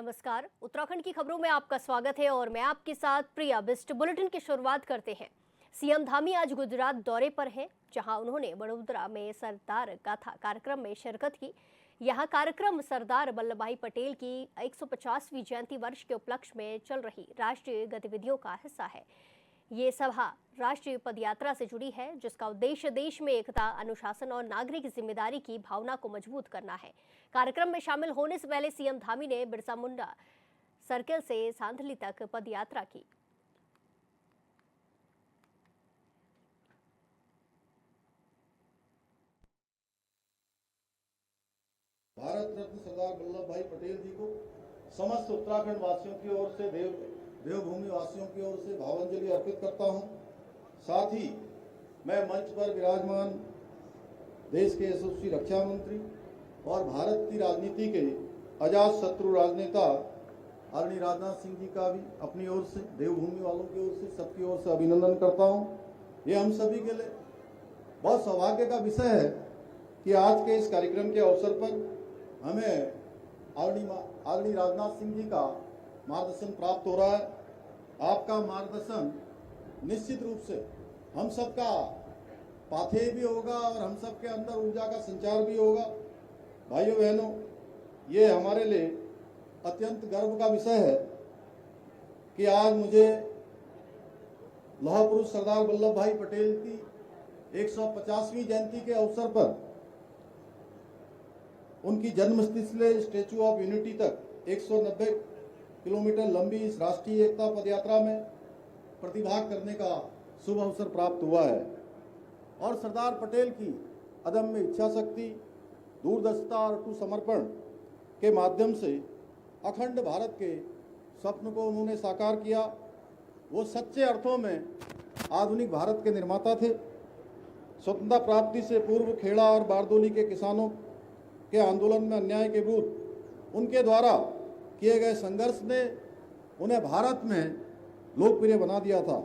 नमस्कार। उत्तराखंड की खबरों में आपका स्वागत है और मैं आपके साथ प्रिया बिस्ट। बुलेटिन की शुरुआत करते हैं। सीएम धामी आज गुजरात दौरे पर हैं, जहां उन्होंने वडोदरा में सरदार गाथा कार्यक्रम में शिरकत की। यहां कार्यक्रम सरदार वल्लभ भाई पटेल की 150वीं जयंती वर्ष के उपलक्ष्य में चल रही राष्ट्रीय गतिविधियों का हिस्सा है। ये सभा राष्ट्रीय पदयात्रा से जुड़ी है, जिसका उद्देश्य देश में एकता, अनुशासन और नागरिक जिम्मेदारी की भावना को मजबूत करना है। कार्यक्रम में शामिल होने से पहले सीएम धामी ने बिरसा मुंडा सर्किल से सांधली तक पदयात्रा की। भारत रत्न सरदार वल्लभ भाई पटेल जी को समस्त उत्तराखंड वासियों की ओर से देवभूमि वासियों की ओर से भावांजलि अर्पित करता हूं। साथ ही मैं मंच पर विराजमान देश के यशस्वी रक्षा मंत्री और भारत की राजनीति के अजात शत्रु राजनेता आदरणीय राजनाथ सिंह जी का भी अपनी ओर से, देवभूमि वालों की ओर से, सबकी ओर से अभिनंदन करता हूं। ये हम सभी के लिए बहुत सौभाग्य का विषय है कि आज के इस कार्यक्रम के अवसर पर हमें आदरणीय राजनाथ सिंह जी का मार्गदर्शन प्राप्त हो रहा है। आपका मार्गदर्शन निश्चित रूप से हम सबका पाथेय भी होगा और हम सबके अंदर ऊर्जा का संचार भी होगा। भाइयों बहनों, ये हमारे लिए अत्यंत गर्व का विषय है कि आज मुझे लौह पुरुष सरदार वल्लभ भाई पटेल की 150वीं जयंती के अवसर पर उनकी जन्मस्थली से स्टैच्यू ऑफ यूनिटी तक 190 किलोमीटर लंबी इस राष्ट्रीय एकता पदयात्रा में प्रतिभाग करने का शुभ अवसर प्राप्त हुआ है और सरदार पटेल की अदम्य इच्छा शक्ति, दूरदर्शिता और अटूट समर्पण के माध्यम से अखंड भारत के स्वप्न को उन्होंने साकार किया। वो सच्चे अर्थों में आधुनिक भारत के निर्माता थे। स्वतंत्रता प्राप्ति से पूर्व खेड़ा और बारदोली के किसानों के आंदोलन में अन्याय के विरुद्ध उनके द्वारा किए गए संघर्ष ने उन्हें भारत में लोकप्रिय बना दिया था।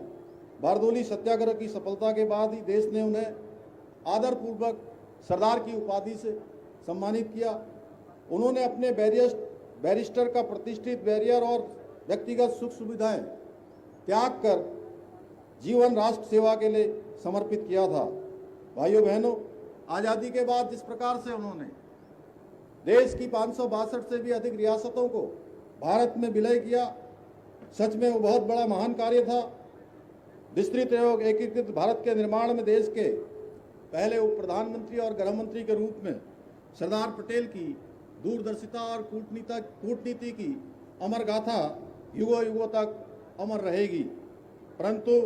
बारदोली सत्याग्रह की सफलता के बाद ही देश ने उन्हें आदरपूर्वक सरदार की उपाधि से सम्मानित किया। उन्होंने अपने बैरिस्टर का प्रतिष्ठित बैरियर और व्यक्तिगत सुख सुविधाएं त्याग कर जीवन राष्ट्र सेवा के लिए समर्पित किया था। भाइयों बहनों, आज़ादी के बाद जिस प्रकार से उन्होंने देश की 562 से भी अधिक रियासतों को भारत में विलय किया, सच में वो बहुत बड़ा महान कार्य था। विस्तृत एवं एकीकृत भारत के निर्माण में देश के पहले उप प्रधानमंत्री और गृह मंत्री के रूप में सरदार पटेल की दूरदर्शिता और कूटनीति की अमर गाथा युगों युगों तक अमर रहेगी। परंतु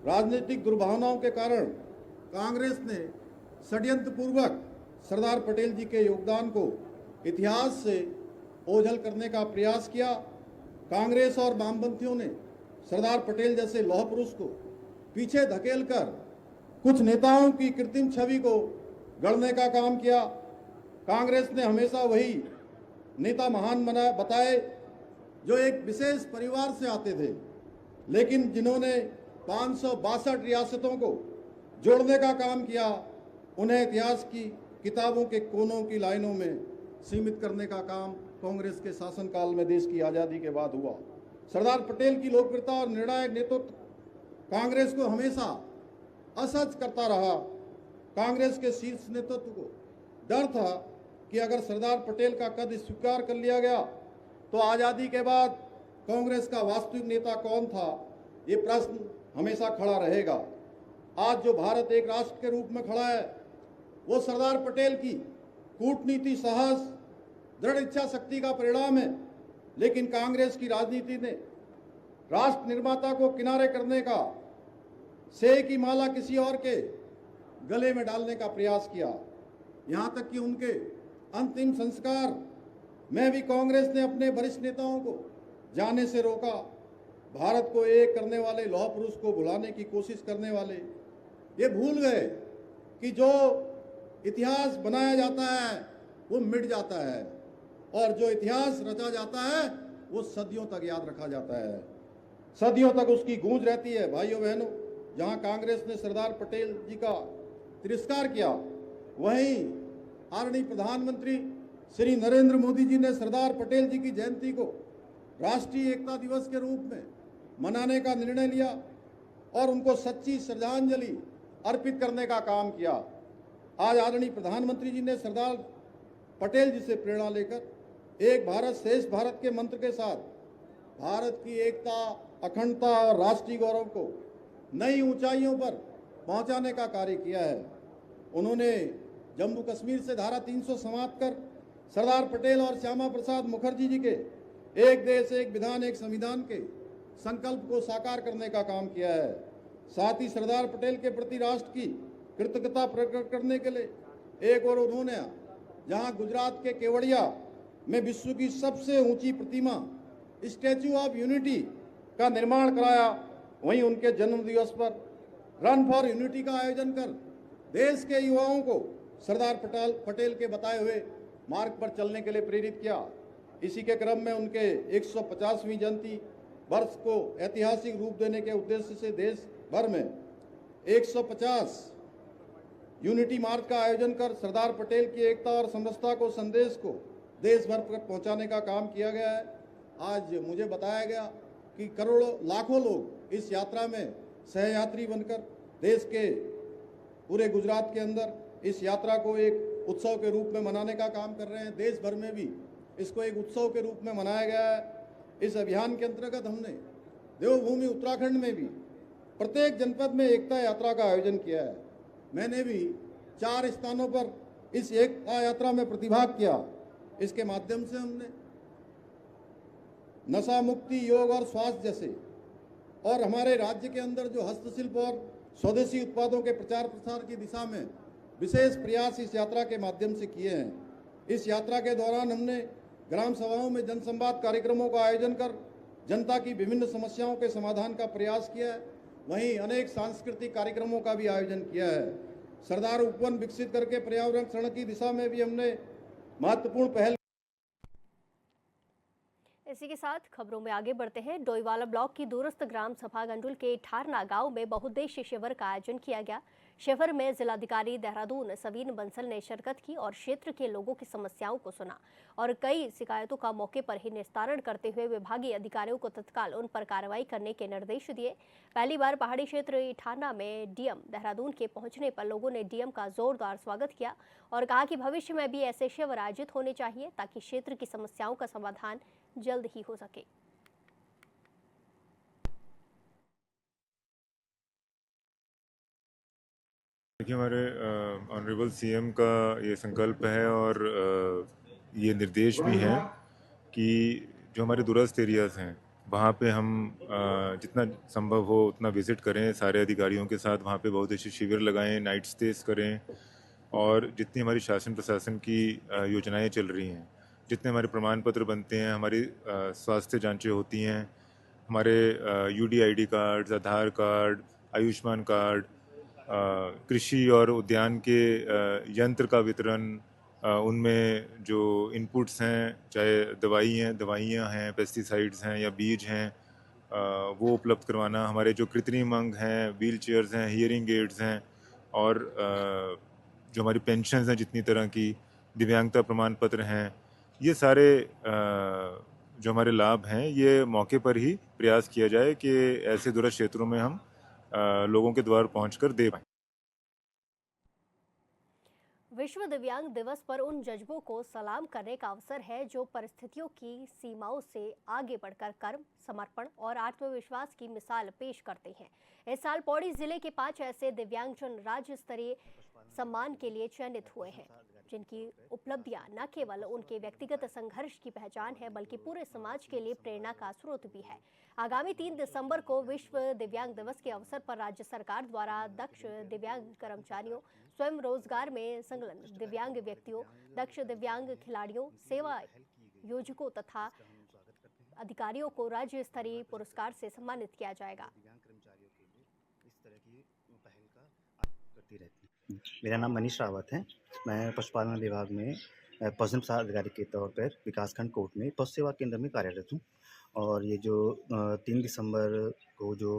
राजनीतिक दुर्भावनाओं के कारण कांग्रेस ने षड्यंत्र पूर्वक सरदार पटेल जी के योगदान को इतिहास से ओझल करने का प्रयास किया। कांग्रेस और वामपंथियों ने सरदार पटेल जैसे लौह पुरुष को पीछे धकेलकर कुछ नेताओं की कृत्रिम छवि को गढ़ने का काम किया। कांग्रेस ने हमेशा वही नेता महान बताए जो एक विशेष परिवार से आते थे, लेकिन जिन्होंने 562 रियासतों को जोड़ने का काम किया, उन्हें इतिहास की किताबों के कोनों की लाइनों में सीमित करने का काम कांग्रेस के शासनकाल में देश की आज़ादी के बाद हुआ। सरदार पटेल की लोकप्रियता और निर्णायक नेतृत्व कांग्रेस को हमेशा असहज करता रहा। कांग्रेस के शीर्ष नेतृत्व को डर था कि अगर सरदार पटेल का कद स्वीकार कर लिया गया तो आज़ादी के बाद कांग्रेस का वास्तविक नेता कौन था, ये प्रश्न हमेशा खड़ा रहेगा। आज जो भारत एक राष्ट्र के रूप में खड़ा है, वो सरदार पटेल की कूटनीति, साहस, दृढ़ इच्छा शक्ति का परिणाम है। लेकिन कांग्रेस की राजनीति ने राष्ट्र निर्माता को किनारे करने का, श्रेय की माला किसी और के गले में डालने का प्रयास किया। यहाँ तक कि उनके अंतिम संस्कार में भी कांग्रेस ने अपने वरिष्ठ नेताओं को जाने से रोका। भारत को एक करने वाले लौह पुरुष को भुलाने की कोशिश करने वाले ये भूल गए कि जो इतिहास बनाया जाता है वो मिट जाता है और जो इतिहास रचा जाता है वो सदियों तक याद रखा जाता है, सदियों तक उसकी गूंज रहती है। भाइयों बहनों, जहां कांग्रेस ने सरदार पटेल जी का तिरस्कार किया, वहीं आदरणीय प्रधानमंत्री श्री नरेंद्र मोदी जी ने सरदार पटेल जी की जयंती को राष्ट्रीय एकता दिवस के रूप में मनाने का निर्णय लिया और उनको सच्ची श्रद्धांजलि अर्पित करने का काम किया। आज आदरणीय प्रधानमंत्री जी ने सरदार पटेल जी से प्रेरणा लेकर एक भारत श्रेष्ठ भारत के मंत्र के साथ भारत की एकता, अखंडता और राष्ट्रीय गौरव को नई ऊंचाइयों पर पहुंचाने का कार्य किया है। उन्होंने जम्मू कश्मीर से धारा 300 समाप्त कर सरदार पटेल और श्यामा प्रसाद मुखर्जी जी के एक देश एक विधान एक संविधान के संकल्प को साकार करने का काम किया है। साथ ही सरदार पटेल के प्रति राष्ट्र की कृतज्ञता प्रकट करने के लिए एक और उन्होंने जहां गुजरात के केवड़िया में विश्व की सबसे ऊंची प्रतिमा स्टैच्यू ऑफ यूनिटी का निर्माण कराया, वहीं उनके जन्म दिवस पर रन फॉर यूनिटी का आयोजन कर देश के युवाओं को सरदार पटेल के बताए हुए मार्ग पर चलने के लिए प्रेरित किया। इसी के क्रम में उनके 150वीं जयंती वर्ष को ऐतिहासिक रूप देने के उद्देश्य से देश भर में 150 यूनिटी मार्च का आयोजन कर सरदार पटेल की एकता और समरसता को संदेश को देश भर तक पहुंचाने का काम किया गया है। आज मुझे बताया गया कि करोड़ों लाखों लोग इस यात्रा में सहयात्री बनकर देश के पूरे गुजरात के अंदर इस यात्रा को एक उत्सव के रूप में मनाने का काम कर रहे हैं। देश भर में भी इसको एक उत्सव के रूप में मनाया गया है। इस अभियान के अंतर्गत हमने देवभूमि उत्तराखंड में भी प्रत्येक जनपद में एकता यात्रा का आयोजन किया है। मैंने भी 4 स्थानों पर इस एकता यात्रा में प्रतिभाग किया। इसके माध्यम से हमने नशा मुक्ति, योग और स्वास्थ्य जैसे और हमारे राज्य के अंदर जो हस्तशिल्प और स्वदेशी उत्पादों के प्रचार प्रसार की दिशा में विशेष प्रयास इस यात्रा के माध्यम से किए हैं। इस यात्रा के दौरान हमने ग्राम सभाओं में जनसंवाद कार्यक्रमों का आयोजन कर जनता की विभिन्न समस्याओं के समाधान का प्रयास किया है। वहीं अनेक सांस्कृतिक कार्यक्रमों का भी आयोजन किया है। सरदार उपवन विकसित करके पर्यावरण संरक्षण की दिशा में भी हमने महत्वपूर्ण पहल। इसी के साथ खबरों में आगे बढ़ते हैं। डोईवाला ब्लॉक की दूरस्थ ग्राम सभा गंडुल के ठारना गांव में बहुउद्देशीय शिविर का आयोजन किया गया। शिविर में जिलाधिकारी देहरादून सवीन बंसल ने शिरकत की और क्षेत्र के लोगों की समस्याओं को सुना और कई शिकायतों का मौके पर ही निस्तारण करते हुए विभागीय अधिकारियों को तत्काल उन पर कार्रवाई करने के निर्देश दिए। पहली बार पहाड़ी क्षेत्र ठारना में डीएम देहरादून के पहुंचने पर लोगों ने डीएम का जोरदार स्वागत किया और कहा कि भविष्य में भी ऐसे शिविर आयोजित होने चाहिए ताकि क्षेत्र की समस्याओं का समाधान जल्द ही हो सके। देखिए, हमारे ऑनरेबल सीएम का ये संकल्प है और ये निर्देश भी हैं कि जो हमारे दूरस्थ एरियाज़ हैं वहाँ पे हम जितना संभव हो उतना विज़िट करें, सारे अधिकारियों के साथ वहाँ पे बहुत अच्छे शिविर लगाएं, नाइट स्टेज करें और जितनी हमारी शासन प्रशासन की योजनाएं चल रही हैं, जितने हमारे प्रमाण पत्र बनते हैं, हमारी स्वास्थ्य जांचें होती हैं, हमारे यूडीआईडी कार्ड, आधार कार्ड, आयुष्मान कार्ड, कृषि और उद्यान के यंत्र का वितरण, उनमें जो इनपुट्स हैं, चाहे दवाइयाँ हैं, पेस्टिसाइड्स हैं या बीज हैं, वो उपलब्ध करवाना, हमारे जो कृत्रिम अंग हैं, व्हील चेयर्स हैं, हियरिंग एड्स हैं और जो हमारी पेंशन्स हैं जितनी तरह की, दिव्यांगता प्रमाण पत्र हैं, ये सारे जो हमारे लाभ हैं ये मौके पर ही प्रयास किया जाए कि ऐसे दूरस्थ क्षेत्रों में हम लोगों के द्वार पहुंचकर दे पाएं। विश्व दिव्यांग दिवस पर उन जज्बों को सलाम करने का अवसर है जो परिस्थितियों की सीमाओं से आगे बढ़कर कर्म, समर्पण और आत्मविश्वास की मिसाल पेश करते हैं। इस साल पौड़ी जिले के 5 ऐसे दिव्यांगजन राज्य स्तरीय सम्मान के लिए चयनित हुए हैं, जिनकी उपलब्धियां न केवल उनके व्यक्तिगत संघर्ष की पहचान है बल्कि पूरे समाज के लिए प्रेरणा का स्रोत भी है। आगामी 3 दिसंबर को विश्व दिव्यांग दिवस के अवसर पर राज्य सरकार द्वारा दक्ष दिव्यांग कर्मचारियों, स्वयं रोजगार में संलग्न दिव्यांग व्यक्तियों, दक्ष दिव्यांग खिलाड़ियों, सेवा योजकों तथा अधिकारियों को राज्य स्तरीय पुरस्कार से सम्मानित किया जाएगा। मेरा नाम मनीष रावत है। मैं पशुपालन विभाग में पशु संसाधन अधिकारी के तौर पर विकासखंड कोट में पशु सेवा केंद्र में कार्यरत हूँ। और ये जो 3 दिसंबर को जो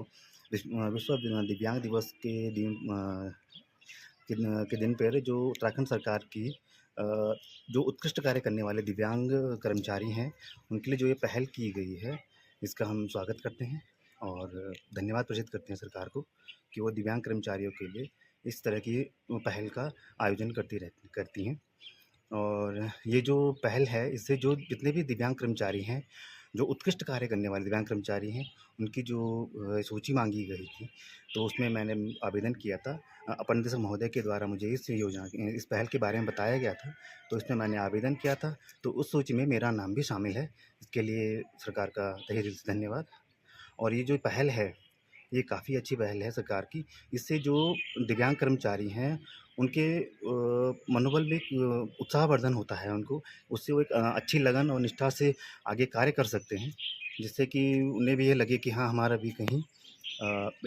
विश्व दिव्यांग दिवस के दिन पर जो उत्तराखंड सरकार की जो उत्कृष्ट कार्य करने वाले दिव्यांग कर्मचारी हैं, उनके लिए जो ये पहल की गई है, इसका हम स्वागत करते हैं और धन्यवाद प्रेषित करते हैं सरकार को कि वो दिव्यांग कर्मचारियों के लिए इस तरह की पहल का आयोजन करती हैं। और ये जो पहल है, इससे जो जितने भी दिव्यांग कर्मचारी हैं, जो उत्कृष्ट कार्य करने वाले दिव्यांग कर्मचारी हैं, उनकी जो सूची माँगी गई थी, तो उसमें मैंने आवेदन किया था। अपर निदेशक महोदय के द्वारा मुझे इस पहल के बारे में बताया गया था, तो इसमें मैंने आवेदन किया था, तो उस सूची में मेरा नाम भी शामिल है। इसके लिए सरकार का तहे दिल से धन्यवाद। और ये जो पहल है, ये काफ़ी अच्छी पहल है सरकार की। इससे जो दिव्यांग कर्मचारी हैं, उनके मनोबल में एक उत्साहवर्धन होता है उनको। उससे वो एक अच्छी लगन और निष्ठा से आगे कार्य कर सकते हैं, जिससे कि उन्हें भी ये लगे कि हाँ, हमारा भी कहीं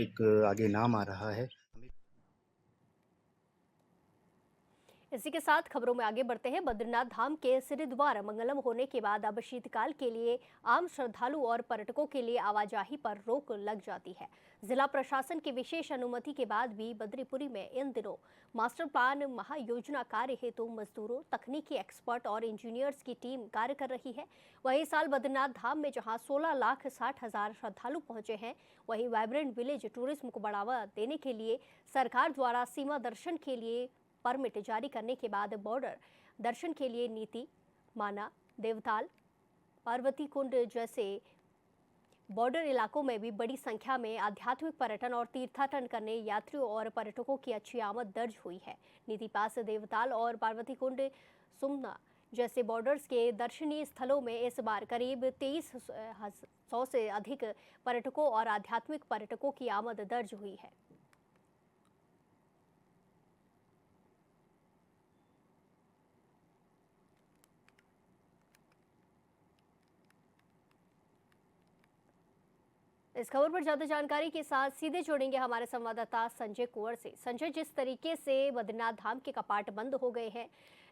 एक आगे नाम आ रहा है। इसी के साथ खबरों में आगे बढ़ते हैं। बद्रीनाथ धाम के सिरिद्वार मंगलम होने के बाद अब शीतकाल के लिए आम श्रद्धालु और पर्यटकों के लिए आवाजाही पर रोक लग जाती है। जिला प्रशासन की विशेष अनुमति के बाद भी बद्रीपुरी में इन दिनों मास्टर प्लान महायोजना कार्य हेतु मजदूरों, तकनीकी एक्सपर्ट और इंजीनियर्स की टीम कार्य कर रही है। वहीं इस साल बद्रीनाथ धाम में जहां 16,60,000 श्रद्धालु पहुंचे हैं, वहीं वाइब्रेंट विलेज टूरिज्म को बढ़ावा देने के लिए सरकार द्वारा सीमा दर्शन के लिए परमिट जारी करने के बाद बॉर्डर दर्शन के लिए नीति, माना, देवताल, पार्वती कुंड जैसे बॉर्डर इलाकों में भी बड़ी संख्या में आध्यात्मिक पर्यटन और तीर्थाटन करने यात्रियों और पर्यटकों की अच्छी आमद दर्ज हुई है। नीति पास, देवताल और पार्वती कुंड, सुमना जैसे बॉर्डर्स के दर्शनीय स्थलों में इस बार करीब 2300 से अधिक पर्यटकों और आध्यात्मिक पर्यटकों की आमद दर्ज हुई है। इस खबर पर ज्यादा जानकारी के साथ सीधे जोड़ेंगे हमारे संवाददाता संजय कुंवर से। संजय, जिस तरीके से बद्रीनाथ धाम के कपाट बंद हो गए हैं,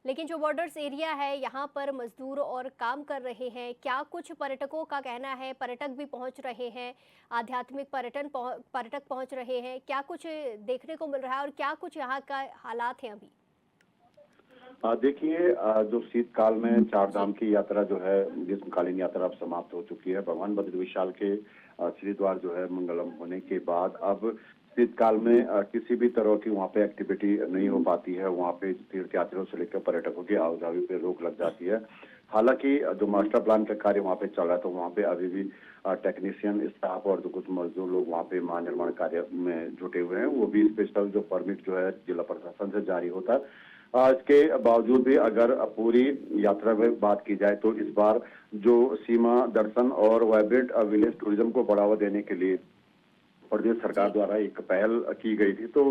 लेकिन जो बॉर्डर्स एरिया है यहाँ पर मजदूर और काम कर रहे हैं, क्या कुछ पर्यटकों का कहना है, पर्यटक भी पहुँच रहे हैं, आध्यात्मिक पर्यटक पहुँच रहे हैं, क्या कुछ देखने को मिल रहा है और क्या कुछ यहाँ का हालात है अभी? देखिए, जो शीतकाल में चार धाम की यात्रा जो है, ग्रीष्मकालीन यात्रा अब समाप्त हो चुकी है। भगवान बद्री विशाल के श्रीद्वार जो है मंगलम होने के बाद अब शीतकाल में किसी भी तरह की वहाँ पे एक्टिविटी नहीं हो पाती है। वहाँ पे तीर्थ यात्रियों से लेकर पर्यटकों की आवाजाही पे रोक लग जाती है। हालांकि जो मास्टर प्लान का कार्य वहाँ पे चल रहा है, तो वहाँ पे अभी भी टेक्नीशियन स्टाफ और जो कुछ मजदूर लोग वहाँ पे महानिर्माण कार्य में जुटे हुए हैं, वो भी स्पेशल जो परमिट जो है जिला प्रशासन से जारी होता है। इसके बावजूद भी अगर पूरी यात्रा में बात की जाए, तो इस बार जो सीमा दर्शन और वाइब्रेंट विलेज टूरिज्म को बढ़ावा देने के लिए प्रदेश सरकार द्वारा एक पहल की गई थी, तो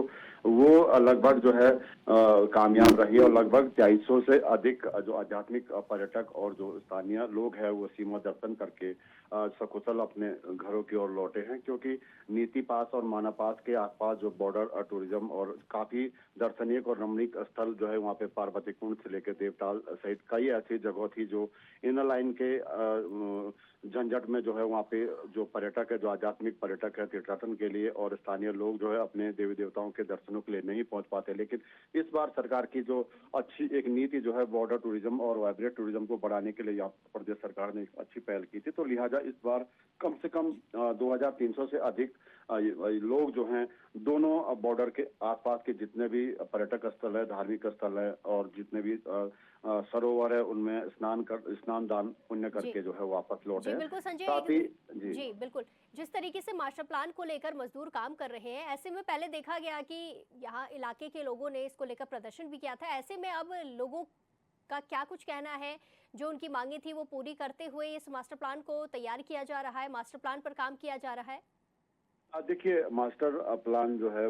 वो लगभग जो है कामयाब रही और लगभग 250 से अधिक जो आध्यात्मिक पर्यटक और जो स्थानीय लोग हैं, वो सीमा दर्शन करके सकुशल अपने घरों की ओर लौटे हैं। क्योंकि नीति पास और माना पास के आसपास जो बॉर्डर टूरिज्म और काफी दर्शनीय और रमणीक स्थल जो है, वहाँ पे पार्वती कुंड से लेकर देवताल सहित कई ऐसी जगह थी जो इनर लाइन के झंझट में जो है वहाँ पे जो पर्यटक है, जो आध्यात्मिक पर्यटक है तीर्थाटन के लिए और स्थानीय लोग जो है अपने देवी देवताओं के दर्शनों के लिए नहीं पहुंच पाते। लेकिन इस बार सरकार की जो अच्छी एक नीति जो है बॉर्डर टूरिज्म और वाइब्रेंट टूरिज्म को बढ़ाने के लिए यहाँ प्रदेश सरकार ने अच्छी पहल की थी, तो लिहाजा इस बार कम से कम 2300 से अधिक लोग जो हैं दोनों बॉर्डर के आसपास के जितने भी पर्यटक स्थल है, धार्मिक स्थल है और जितने भी सरोवर है, उनमें स्नान दान पुण्य करके जो है वापस लौटे जी हैं। बिल्कुल संजय, साथ ही जी बिल्कुल, जिस तरीके से मास्टर प्लान को लेकर मजदूर काम कर रहे हैं, ऐसे में पहले देखा गया कि यहाँ इलाके के लोगों ने इसको लेकर प्रदर्शन भी किया था। ऐसे में अब लोगों का क्या कुछ कहना है, जो उनकी मांगे थी वो पूरी करते हुए इस मास्टर प्लान को तैयार किया जा रहा है, मास्टर प्लान पर काम किया जा रहा है? देखिए, मास्टर प्लान जो है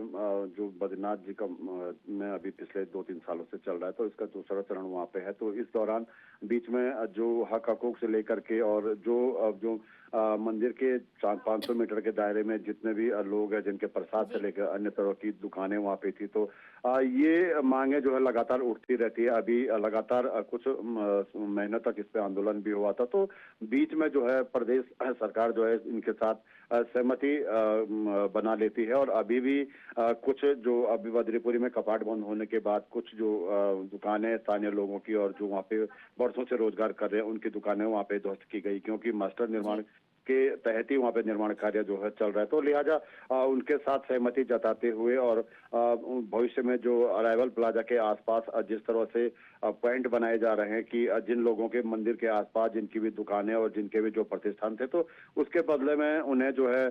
जो बद्रीनाथ जी का में अभी पिछले 2-3 सालों से चल रहा है, तो इसका दूसरा चरण वहाँ पे है। तो इस दौरान बीच में जो हक हकूक से लेकर के और जो मंदिर के 400-500 मीटर के दायरे में जितने भी लोग हैं जिनके प्रसाद से लेकर अन्य तरह की दुकानें वहाँ पे थी, तो ये मांगे जो है लगातार उठती रहती है। अभी लगातार कुछ महीनों तक इस पे आंदोलन भी हुआ था, तो बीच में जो है प्रदेश सरकार जो है इनके साथ सहमति बना लेती है। और अभी भी कुछ जो अभी बद्रीपुरी में कपाट बंद होने के बाद कुछ जो दुकानें स्थानीय लोगों की और जो वहाँ पे वर्षों से रोजगार कर रहे हैं उनकी दुकानें वहाँ पे ध्वस्त की गई, क्योंकि मास्टर निर्माण के तहत ही वहाँ पे निर्माण कार्य जो है चल रहा है। तो लिहाजा उनके साथ सहमति जताते हुए और भविष्य में जो अराइवल प्लाजा के आसपास जिस तरह से पॉइंट बनाए जा रहे हैं कि जिन लोगों के मंदिर के आसपास जिनकी भी दुकानें और जिनके भी जो प्रतिष्ठान थे, तो उसके बदले में उन्हें जो है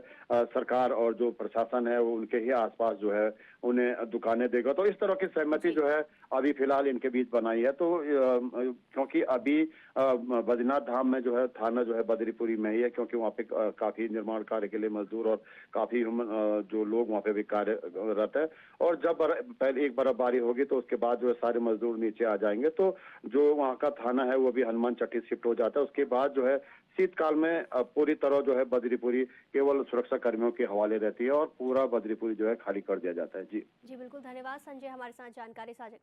सरकार और जो प्रशासन है वो उनके ही आसपास जो है उन्हें दुकानें देगा। तो इस तरह की सहमति जो है अभी फिलहाल इनके बीच बनाई है। तो क्योंकि अभी बद्रीनाथ धाम में जो है थाना जो है बद्रीपुरी में ही है, क्योंकि वहाँ पे काफी निर्माण कार्य के लिए मजदूर और काफी जो लोग वहाँ पे भी कार्यरत है। और जब पहले एक बर्फबारी होगी तो उसके बाद जो है सारे मजदूर नीचे आ जाएंगे, तो जो वहाँ का थाना है वो भी हनुमान चट्टी शिफ्ट हो जाता है। उसके बाद जो है शीतकाल में पूरी तरह जो है बद्रीपुरी केवल सुरक्षा कर्मियों के हवाले रहती है और पूरा बद्रीपुरी जो है खाली कर दिया जाता है। जी जी बिल्कुल, धन्यवाद संजय हमारे साथ जानकारी साझा।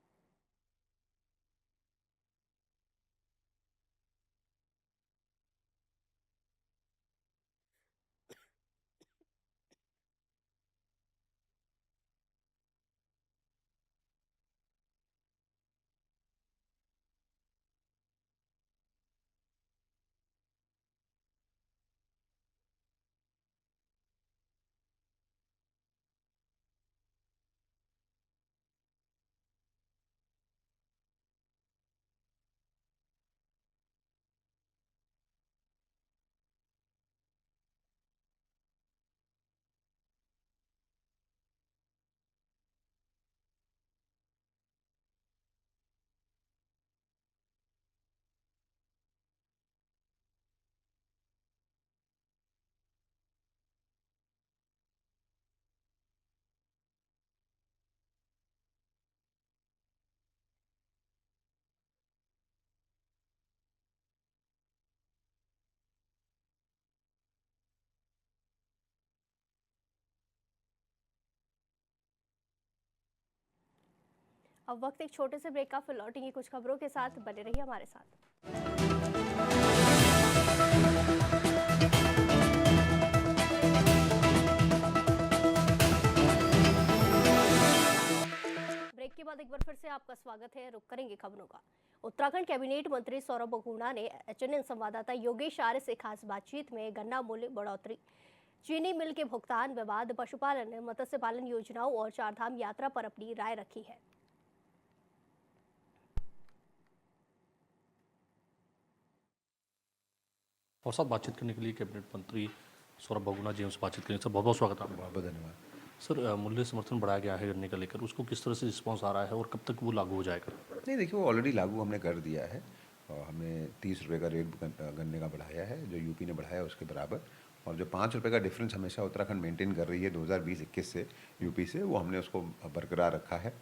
अब वक्त एक छोटे से ब्रेक का, फिर लौटेंगे कुछ खबरों के साथ, बने रहिए हमारे साथ। ब्रेक के बाद एक बार फिर से आपका स्वागत है। रुक करेंगे खबरों का। उत्तराखंड कैबिनेट मंत्री सौरभ बगुणा ने एचएनएन संवाददाता योगेश आर्य से खास बातचीत में गन्ना मूल्य बढ़ोतरी, चीनी मिल के भुगतान विवाद, पशुपालन, मत्स्य पालन योजनाओं और चारधाम यात्रा पर अपनी राय रखी है। और साथ बातचीत करने के लिए कैबिनेट मंत्री सौरभ बगुणा जी हमसे बातचीत करेंगे। सर बहुत बहुत स्वागत है आपका। बहुत धन्यवाद। सर मूल्य समर्थन बढ़ाया गया है गन्ने का लेकर, उसको किस तरह से रिस्पॉन्स आ रहा है और कब तक वो लागू हो जाएगा? नहीं, देखिए वो ऑलरेडी लागू हमने कर दिया है और हमने 30 रुपये का रेट गन्ने का बढ़ाया है, जो यूपी ने बढ़ाया उसके बराबर। और जो 5 रुपये का डिफरेंस हमेशा उत्तराखंड मेंटेन कर रही है 2020-21 से यूपी से, वो हमने उसको बरकरार रखा है।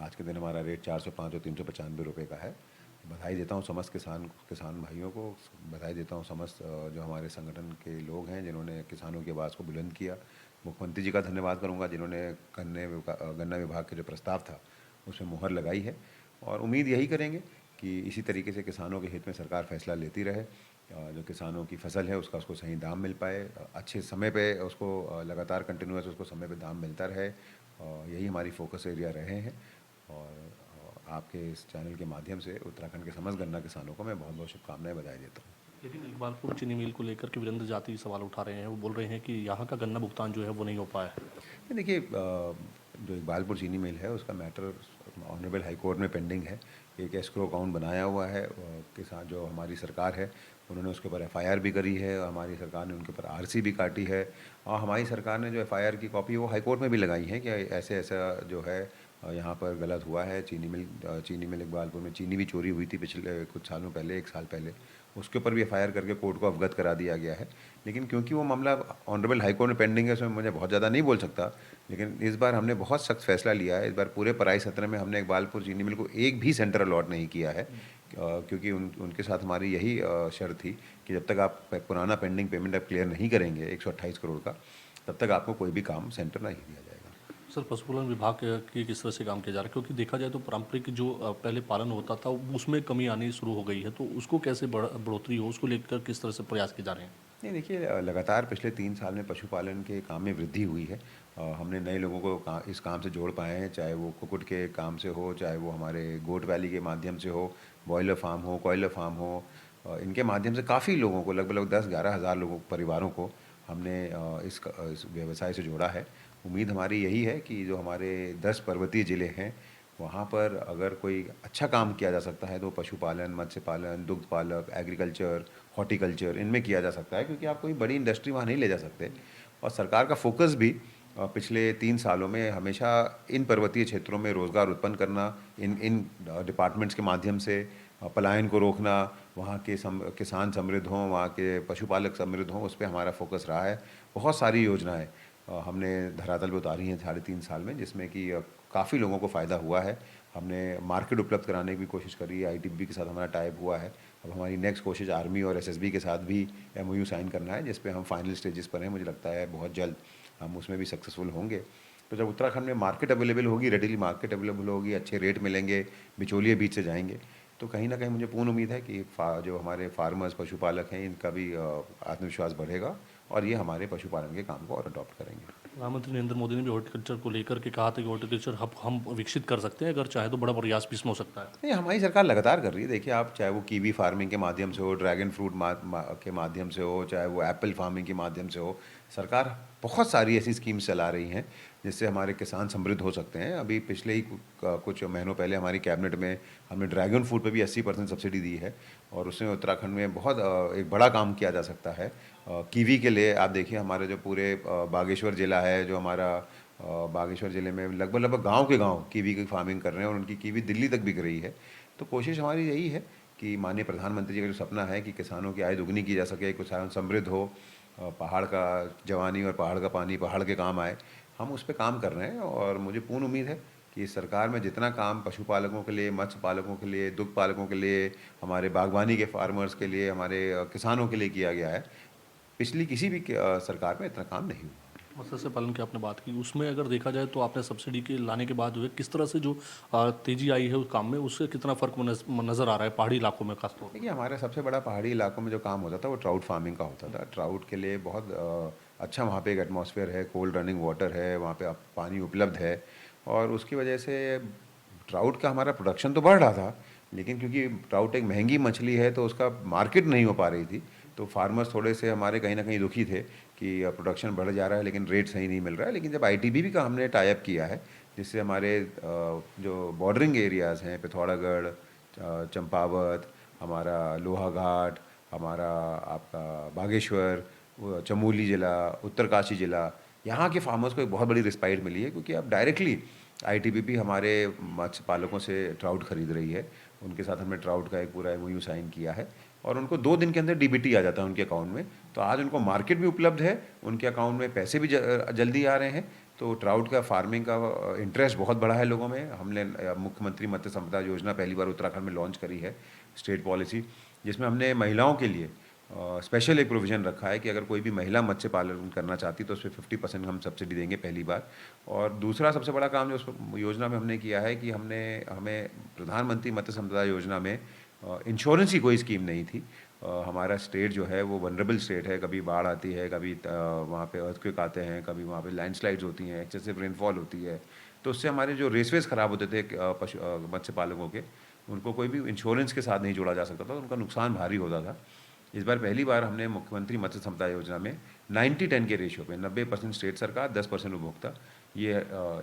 आज के दिन हमारा रेट 405 और 395 रुपये का है। बधाई देता हूँ समस्त किसान भाइयों को, बधाई देता हूँ समस्त जो हमारे संगठन के लोग हैं जिन्होंने किसानों की आवाज़ को बुलंद किया। मुख्यमंत्री जी का धन्यवाद करूंगा जिन्होंने गन्ना विभाग के जो प्रस्ताव था उसमें मुहर लगाई है। और उम्मीद यही करेंगे कि इसी तरीके से किसानों के हित में सरकार फैसला लेती रहे, जो किसानों की फसल है उसको सही दाम मिल पाए, अच्छे समय पे उसको लगातार कंटिन्यूस उसको समय पे दाम मिलता रहे। यही हमारी फोकस एरिया रहे हैं। और आपके इस चैनल के माध्यम से उत्तराखंड के समस्त गन्ना किसानों को मैं बहुत बहुत शुभकामनाएं बधाई देता हूँ। लेकिन इकबालपुर चीनी मिल को लेकर के वीरेंद्र जाति सवाल उठा रहे हैं। वो बोल रहे हैं कि यहाँ का गन्ना भुगतान जो है वो नहीं हो पाया है। देखिए जो इकबालपुर चीनी मिल है उसका मैटर ऑनरेबल हाई कोर्ट में पेंडिंग है। एक एस्क्रो अकाउंट बनाया हुआ है किसान, जो हमारी सरकार है उन्होंने उसके ऊपर एफआईआर भी करी है, हमारी सरकार ने उनके ऊपर आरसी भी काटी है। और हमारी सरकार ने जो एफआईआर की कॉपी वो हाई कोर्ट में भी लगाई है कि ऐसा जो है यहाँ पर गलत हुआ है। चीनी मिल इकबालपुर में चीनी भी चोरी हुई थी पिछले कुछ सालों पहले, 1 साल पहले, उसके ऊपर भी एफआईआर करके कोर्ट को अवगत करा दिया गया है। लेकिन क्योंकि वो मामला ऑनरेबल हाई कोर्ट में पेंडिंग है, उसमें मुझे बहुत ज़्यादा नहीं बोल सकता। लेकिन इस बार हमने बहुत सख्त फैसला लिया है। इस बार पूरे पराई सत्र में हमने इकबालपुर चीनी मिल को एक भी सेंटर अलॉट नहीं किया है। क्योंकि उनके साथ हमारी यही शर्त थी कि जब तक आप पुराना पेंडिंग पेमेंट आप क्लियर नहीं करेंगे 128 करोड़ का, तब तक आपको कोई भी काम सेंटर नहीं दिया जाएगा। सर, पशुपालन विभाग की किस तरह से काम किया जा रहा है, क्योंकि देखा जाए तो पारंपरिक जो पहले पालन होता था उसमें कमी आनी शुरू हो गई है, तो उसको कैसे बढ़ोतरी हो, उसको लेकर किस तरह से प्रयास किए जा रहे हैं? नहीं देखिए, लगातार पिछले 3 साल में पशुपालन के काम में वृद्धि हुई है। हमने नए लोगों को इस काम से जोड़ पाए हैं, चाहे वो कुक्कुट के काम से हो, चाहे वो हमारे गोट वैली के माध्यम से हो, बॉयलर फार्म हो, कॉयलर फार्म हो। इनके माध्यम से काफ़ी लोगों को, लगभग 10-11 हज़ार लोगों परिवारों को हमने इस व्यवसाय से जोड़ा है। उम्मीद हमारी यही है कि जो हमारे 10 पर्वतीय ज़िले हैं, वहाँ पर अगर कोई अच्छा काम किया जा सकता है तो पशुपालन, मत्स्य पालन, दुग्ध पालक, एग्रीकल्चर, हॉर्टिकल्चर, इनमें किया जा सकता है, क्योंकि आप कोई बड़ी इंडस्ट्री वहाँ नहीं ले जा सकते। और सरकार का फोकस भी पिछले 3 सालों में हमेशा इन पर्वतीय क्षेत्रों में रोज़गार उत्पन्न करना, इन डिपार्टमेंट्स के माध्यम से पलायन को रोकना, वहाँ के किसान समृद्ध हों, वहाँ के पशुपालक समृद्ध हों, उस पे हमारा फोकस रहा है। बहुत सारी योजनाएं हमने धरातल पे उतारी हैं 3.5 साल में, जिसमें कि काफ़ी लोगों को फ़ायदा हुआ है। हमने मार्केट उपलब्ध कराने की भी कोशिश करी है, आईटीबीपी के साथ हमारा टाइप हुआ है। अब हमारी नेक्स्ट कोशिश आर्मी और एसएसबी के साथ भी एमओयू साइन करना है, जिस पे हम फाइनल स्टेजेस पर हैं। मुझे लगता है बहुत जल्द हम उसमें भी सक्सेसफुल होंगे। तो जब उत्तराखंड में मार्केट अवेलेबल होगी, रेडिली मार्केट अवेलेबल होगी, अच्छे रेट मिलेंगे, बिचौलिए बीच से जाएंगे, तो कहीं ना कहीं मुझे पूर्ण उम्मीद है कि जो हमारे फार्मर्स, पशुपालक हैं, इनका भी आत्मविश्वास बढ़ेगा और ये हमारे पशुपालन के काम को और अडॉप्ट करेंगे। प्रधानमंत्री नरेंद्र मोदी ने भी हॉर्टिकल्चर को लेकर के कहा था कि हॉर्टिकल्चर हब हम विकसित कर सकते हैं, अगर चाहे तो बड़ा प्रयास भी इसमें हो सकता है। नहीं, हमारी सरकार लगातार कर रही है। देखिए, आप चाहे वो कीवी फार्मिंग के माध्यम से हो, ड्रैगन फ्रूट के माध्यम से हो, चाहे वो एप्पल फार्मिंग के माध्यम से हो, सरकार बहुत सारी ऐसी स्कीम्स चला रही हैं जिससे हमारे किसान समृद्ध हो सकते हैं। अभी पिछले ही कुछ महीनों पहले हमारी कैबिनेट में हमने ड्रैगन फ्रूट पे भी 80% सब्सिडी दी है, और उसमें उत्तराखंड में बहुत एक बड़ा काम किया जा सकता है। कीवी के लिए आप देखिए, हमारे जो पूरे बागेश्वर ज़िला है, जो हमारा बागेश्वर ज़िले में लगभग गांव के गांव कीवी की फार्मिंग कर रहे हैं, और उनकी कीवी दिल्ली तक बिक रही है। तो कोशिश हमारी यही है कि माननीय प्रधानमंत्री जी का जो सपना है कि किसानों की आय दुगनी की जा सके, किसान समृद्ध हो, पहाड़ का जवानी और पहाड़ का पानी पहाड़ के काम आए, हम उस पर काम कर रहे हैं। और मुझे पूर्ण उम्मीद है कि इस सरकार में जितना काम पशुपालकों के लिए, मत्स्य पालकों के लिए, दुग्ध पालकों के लिए, हमारे बागवानी के फार्मर्स के लिए, हमारे किसानों के लिए किया गया है, पिछली किसी भी सरकार में इतना काम नहीं हुआ। मत्स्य पालन की आपने बात की, उसमें अगर देखा जाए तो आपने सब्सिडी के लाने के बाद जो है किस तरह से जो तेजी आई है उस काम में, उससे कितना फ़र्क नज़र आ रहा है पहाड़ी इलाकों में खासतौर पर? देखिए, हमारा सबसे बड़ा पहाड़ी इलाकों में जो काम होता था वो ट्राउट फार्मिंग का होता था। ट्राउट के लिए बहुत अच्छा वहाँ पे एक एटमॉस्फेयर है, कोल्ड रनिंग वाटर है, वहाँ पे पानी उपलब्ध है, और उसकी वजह से ट्राउट का हमारा प्रोडक्शन तो बढ़ रहा था, लेकिन क्योंकि ट्राउट एक महंगी मछली है तो उसका मार्केट नहीं हो पा रही थी। तो फार्मर्स थोड़े से हमारे कहीं ना कहीं दुखी थे कि प्रोडक्शन बढ़ जा रहा है लेकिन रेट सही नहीं मिल रहा है। लेकिन जब आईटीबीपी का हमने टाई अप किया है, जिससे हमारे जो बॉर्डरिंग एरियाज़ हैं, पिथौरागढ़, चंपावत, हमारा लोहाघाट, हमारा आपका बागेश्वर, चमोली ज़िला, उत्तरकाशी ज़िला, यहाँ के फार्मर्स को एक बहुत बड़ी रिस्पाइट मिली है, क्योंकि अब डायरेक्टली आईटीबीपी हमारे मत्स्य पालकों से ट्राउट खरीद रही है। उनके साथ हमने ट्राउट का एक पूरा एमओयू साइन किया है, और उनको 2 दिन के अंदर डीबीटी आ जाता है उनके अकाउंट में। तो आज उनको मार्केट भी उपलब्ध है, उनके अकाउंट में पैसे भी जल्दी आ रहे हैं। तो ट्राउट का फार्मिंग का इंटरेस्ट बहुत बड़ा है लोगों में। हमने मुख्यमंत्री मत्स्य संपदा योजना पहली बार उत्तराखंड में लॉन्च करी है, स्टेट पॉलिसी, जिसमें हमने महिलाओं के लिए स्पेशल एक प्रोविज़न रखा है कि अगर कोई भी महिला मत्स्य पालन करना चाहती तो उस पर 50% हम सब्सिडी देंगे पहली बार। और दूसरा सबसे बड़ा काम जो उस योजना में हमने किया है कि हमें प्रधानमंत्री मत्स्य संपदा योजना में इंश्योरेंस की कोई स्कीम नहीं थी। हमारा स्टेट जो है वो वनरेबल स्टेट है, कभी बाढ़ आती है, कभी वहाँ पे अर्थक्वेक आते हैं, कभी वहाँ पे लैंडस्लाइड्स होती हैं, एक्सेसिव रेनफॉल होती है। तो उससे हमारे जो रेसवेज ख़राब होते थे मत्स्य पालकों के, उनको कोई भी इंश्योरेंस के साथ नहीं जोड़ा जा सकता था, तो उनका नुकसान भारी होता था। इस बार पहली बार हमने मुख्यमंत्री मत्स्य संपदा योजना में 90-10 के रेशियो पे 90% स्टेट सरकार, 10% उपभोक्ता, ये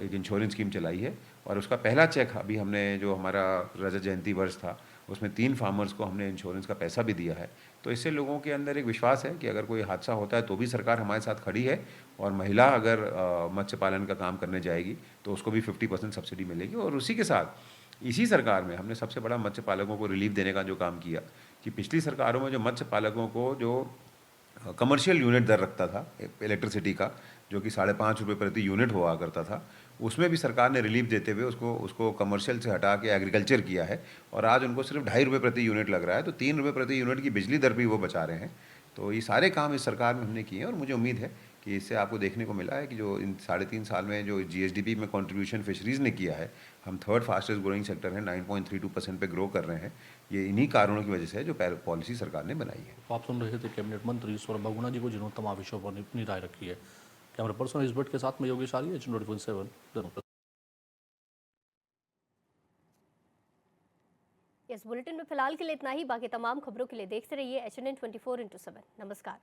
एक इंश्योरेंस स्कीम चलाई है। और उसका पहला चेक अभी हमने, जो हमारा रजत जयंती वर्ष था, उसमें 3 फार्मर्स को हमने इंश्योरेंस का पैसा भी दिया है। तो इससे लोगों के अंदर एक विश्वास है कि अगर कोई हादसा होता है तो भी सरकार हमारे साथ खड़ी है, और महिला अगर मत्स्य पालन का काम करने जाएगी तो उसको भी 50% सब्सिडी मिलेगी। और उसी के साथ इसी सरकार में हमने सबसे बड़ा मत्स्य पालकों को रिलीफ देने का जो काम किया कि पिछली सरकारों में जो मत्स्य पालकों को जो कमर्शियल यूनिट दर रखता था इलेक्ट्रिसिटी का, जो कि 5.5 रुपये प्रति यूनिट हुआ करता था, उसमें भी सरकार ने रिलीफ देते हुए उसको कमर्शियल से हटा के एग्रीकल्चर किया है और आज उनको सिर्फ 2.5 रुपये प्रति यूनिट लग रहा है। तो 3 रुपये प्रति यूनिट की बिजली दर भी वो बचा रहे हैं। तो ये सारे काम इस सरकार में हमने किए हैं और मुझे उम्मीद है कि इससे आपको देखने को मिला है कि जो इन 3.5 साल में जो जीएसडीपी में कंट्रीब्यूशन फिशरीज़ ने किया है, हम 3rd फास्टेस्ट ग्रोइंग सेक्टर हैं, 9.32% पे ग्रो कर रहे हैं। ये इन्हीं कारणों की वजह से है जो पॉलिसी सरकार ने बनाई है। तो आप सुन रहे थे कैबिनेट मंत्री सौरभ बहुगुणा जी को, जिन्होंने तमाम विषयों पर अपनी राय रखी है। कैमरा पर्सन इस बट के साथ में योगेश आर्य, H24/7 जनपद। इस बुलेटिन में फिलहाल के लिए इतना ही। बाकी तमाम खबरों के लिए देखते रहिए HNN 24/7। नमस्कार।